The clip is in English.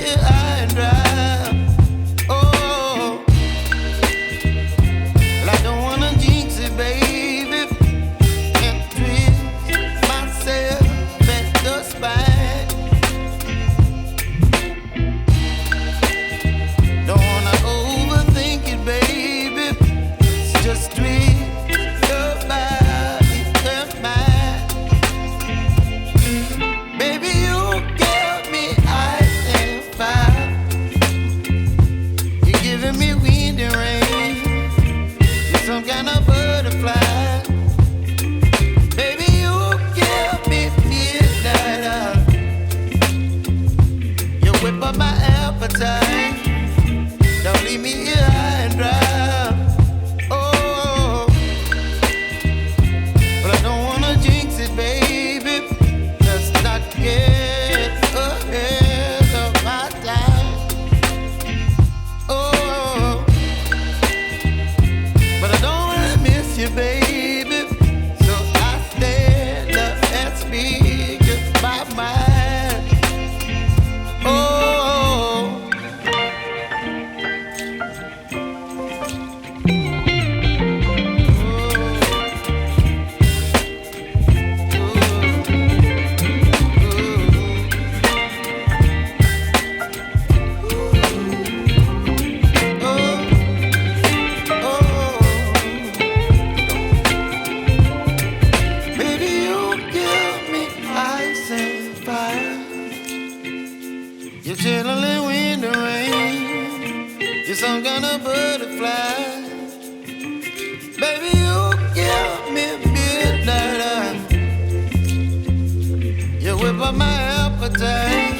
here high and dry. Oh, well, I don't wanna jinx it, baby, and twist myself at the spine. Don't wanna overthink it, baby. It's just twist your body and mine. Baby, you give me ice and fire. You're giving me wind and rain. You're some kind of butterfly. Baby, you give me midnight. You whip up my appetite. Don't leave me here high and dry. Oh, but I don't wanna jinx it, baby. Let's not get ahead of my time. Oh, but I don't wanna miss you, baby. So I stand up and speak my mind. Oh. Baby, you give me ice and fire. You're chilling wind and rain. You're some kind of butterfly. Baby, you give me midnight. You whip up my appetite.